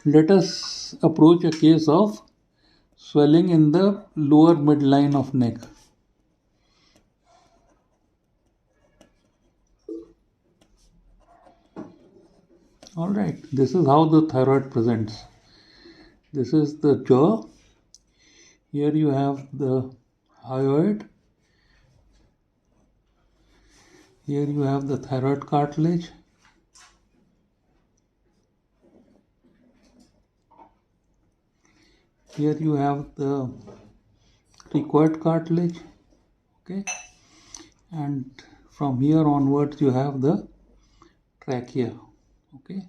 Let us approach a case of swelling in the lower midline of neck. Alright, this is how the thyroid presents. This is the jaw. Here you have the hyoid. Here you have the thyroid cartilage. Here you have the cricoid cartilage. Okay, and from here onwards you have the trachea. Okay,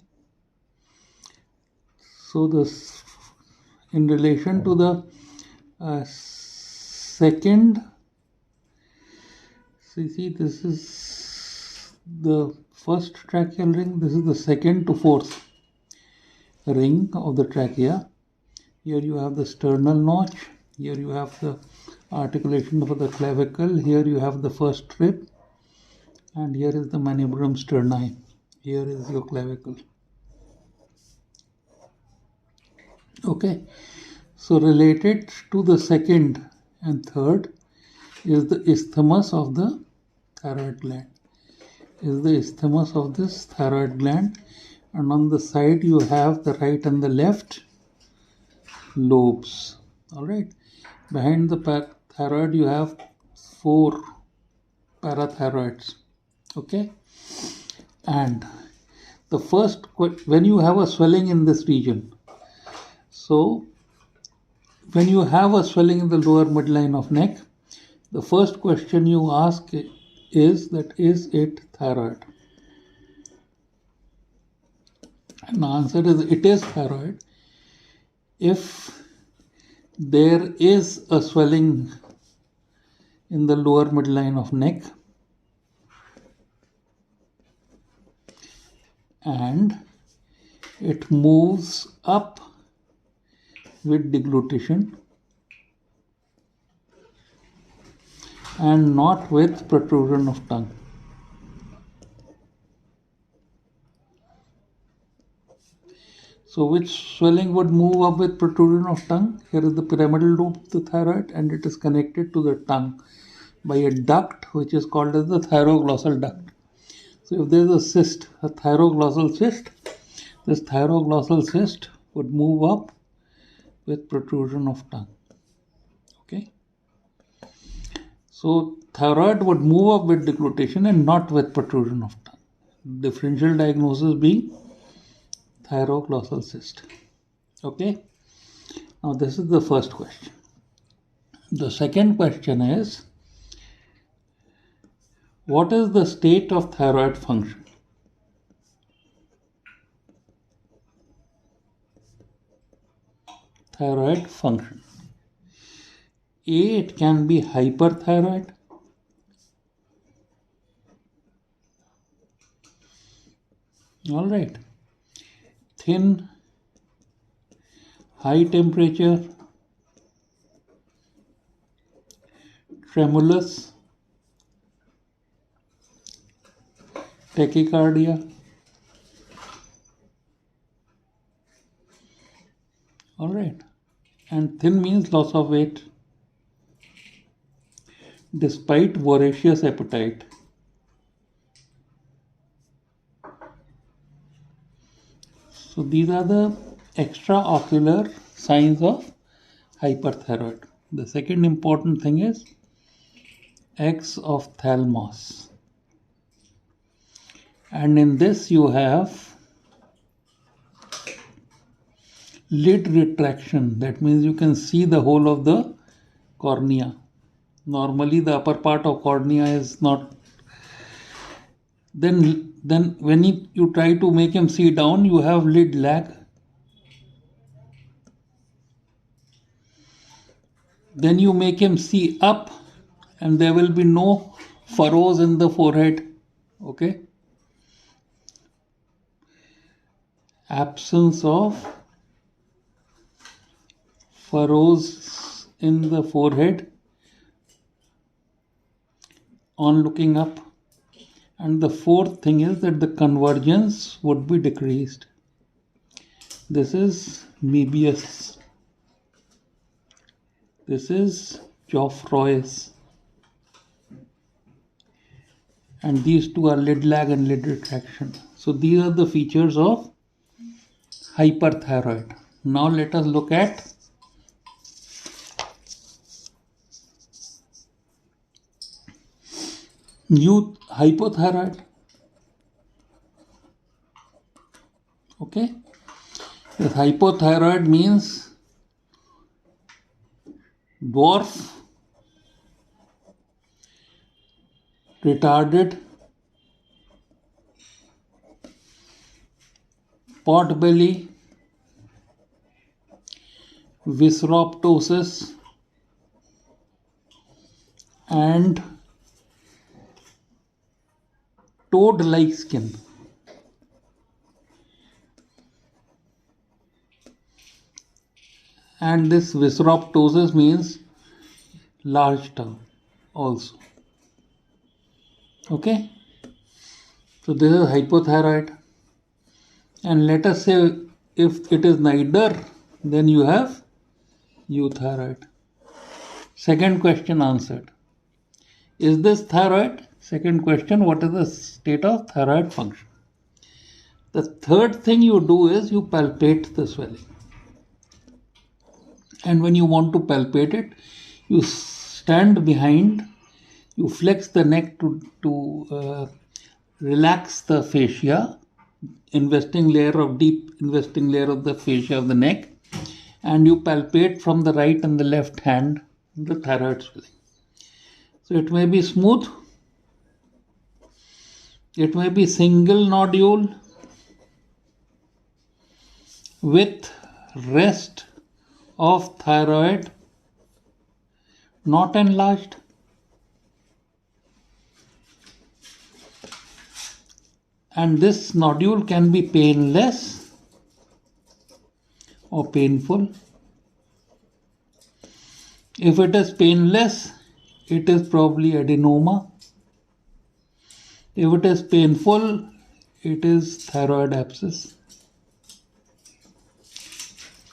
so this in relation to the second, see this is the first tracheal ring, this is the second to fourth ring of the trachea. Here you have the sternal notch, here you have the articulation of the clavicle, here you have the first rib, and here is the manubrium sterni. Here is your clavicle. Okay, so related to the second and third is the isthmus of the thyroid gland. Is the isthmus of this thyroid gland, and on the side you have the right and the left lobes. All right, behind the thyroid you have 4 parathyroids. Okay, and the first, when you have a swelling in this region, so when you have a swelling in the lower midline of neck, the first question you ask is that is it thyroid? And the answer is it is thyroid. If there is a swelling in the lower midline of neck and it moves up with deglutition and not with protrusion of tongue. So which swelling would move up with protrusion of tongue? Here is the pyramidal lobe of the thyroid, and it is connected to the tongue by a duct which is called as the thyroglossal duct. So if there is a cyst, a thyroglossal cyst, this thyroglossal cyst would move up with protrusion of tongue. Okay. So thyroid would move up with deglutition and not with protrusion of tongue. Differential diagnosis being thyroglossal cyst. Okay. Now this is the first question. The second question is, what is the state of thyroid function? Thyroid function. A, it can be hyperthyroid. All right. Thin, high temperature, tremulous, tachycardia. All right. And thin means loss of weight despite voracious appetite. So these are the extraocular signs of hyperthyroid. The second important thing is X of thalamus. And in this you have lid retraction. That means you can see the whole of the cornea. Normally the upper part of cornea is not. Then when you try to make him see down, you have lid lag. Then you make him see up and there will be no furrows in the forehead. Okay. Absence of furrows in the forehead on looking up. And the fourth thing is that the convergence would be decreased. This is Mebius. This is Geoffroy's. And these two are lid lag and lid retraction. So these are the features of hyperthyroid. Now let us look at hypothyroid. Okay, the hypothyroid means dwarf, retarded, pot belly, visceroptosis, and toad-like skin. And this visceroptosis means large tongue also. Okay, so this is hypothyroid. And let us say if it is neither, then you have euthyroid. Second question answered. Is this thyroid? Second question, what is the state of thyroid function? The third thing you do is you palpate the swelling. And when you want to palpate it, you stand behind, you flex the neck to relax the fascia, deep investing layer of the fascia of the neck, and you palpate from the right and the left hand the thyroid swelling. So it may be smooth, it may be single nodule with rest of thyroid not enlarged, and this nodule can be painless or painful. If it is painless, it is probably adenoma. If it is painful, it is thyroid abscess.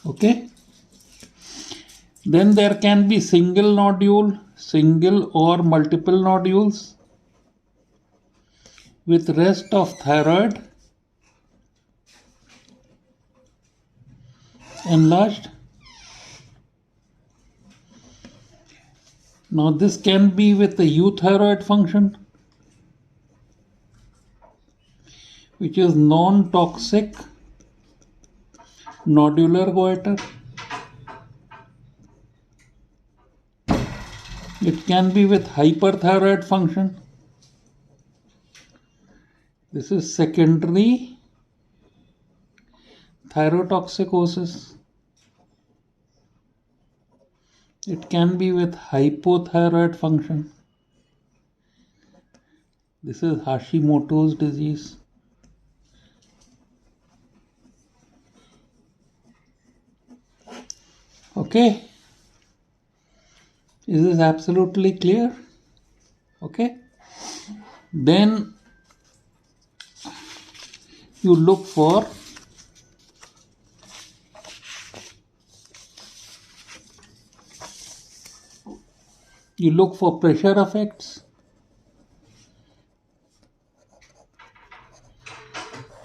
Okay. Then there can be single nodule, single or multiple nodules with rest of thyroid enlarged. Now this can be with the euthyroid function, which is non-toxic nodular goiter. It can be with hyperthyroid function. This is secondary thyrotoxicosis. It can be with hypothyroid function. This is Hashimoto's disease. Okay. Is this absolutely clear? Okay. Then you look for pressure effects,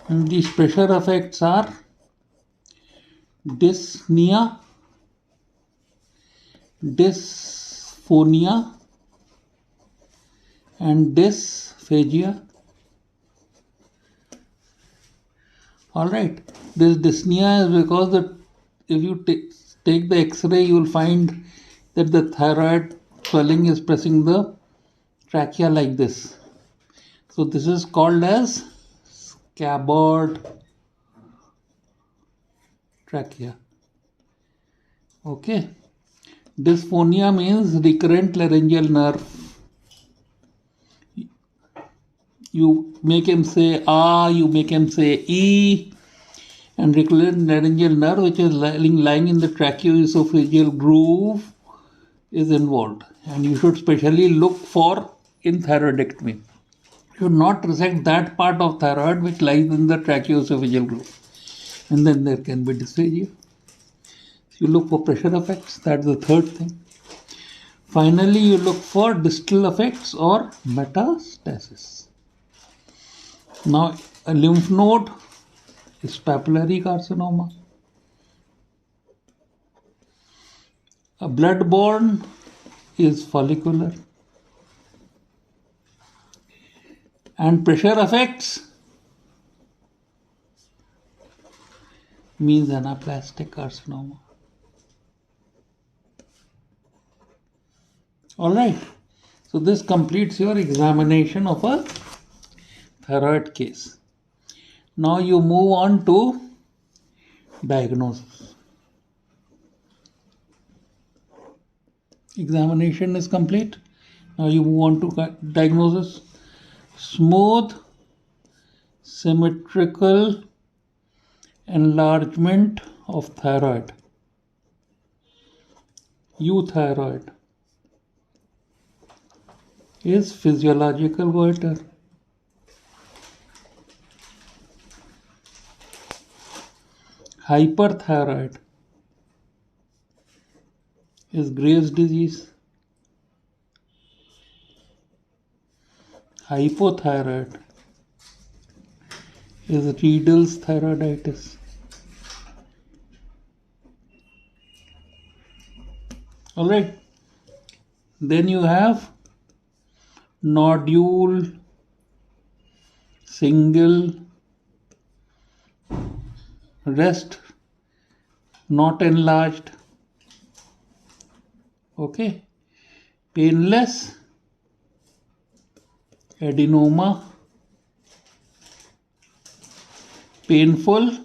and these pressure effects are dyspnea, dysphonia, and dysphagia. All right, this dyspnea is because if you take the X-ray, you will find that the thyroid swelling is pressing the trachea like this. So this is called as scabbard trachea. Okay. Dysphonia means recurrent laryngeal nerve. You make him say ah, you make him say e, and recurrent laryngeal nerve, which is lying in the tracheoesophageal groove, is involved. And you should specially look for in thyroidectomy. You should not resect that part of thyroid which lies in the tracheoesophageal groove. and then there can be dysphagia. You look for pressure effects, that's the third thing. Finally, you look for distal effects or metastasis. Now, a lymph node is papillary carcinoma. A blood-borne is follicular. And pressure effects means anaplastic carcinoma. Alright, so this completes your examination of a thyroid case. Now you move on to diagnosis. Examination is complete. Now you move on to diagnosis. Smooth, symmetrical enlargement of thyroid. Euthyroid is physiological goiter. Hyperthyroid is Graves' disease. Hypothyroid is Riedel's thyroiditis. Alright, then you have nodule, single, rest, not enlarged, okay, painless, adenoma, painful,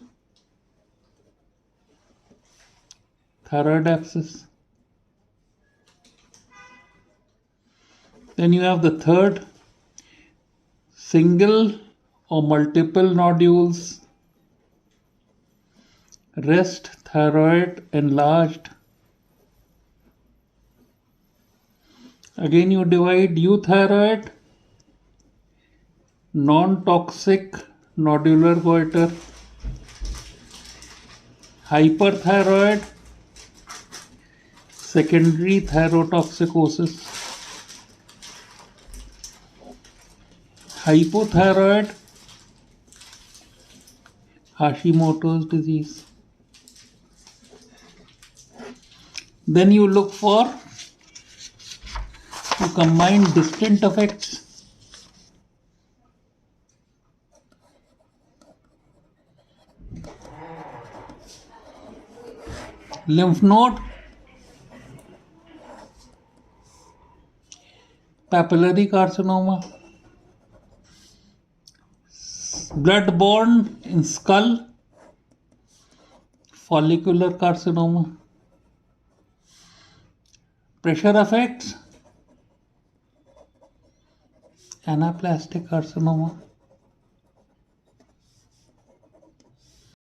thyroid abscess. Then you have the third, single or multiple nodules, rest, thyroid enlarged. Again you divide euthyroid, non-toxic nodular goiter, hyperthyroid, secondary thyrotoxicosis, hypothyroid, Hashimoto's disease. Then you look for to combine distant effects. Lymph node, papillary carcinoma, blood-borne in skull, follicular carcinoma, pressure effects, anaplastic carcinoma.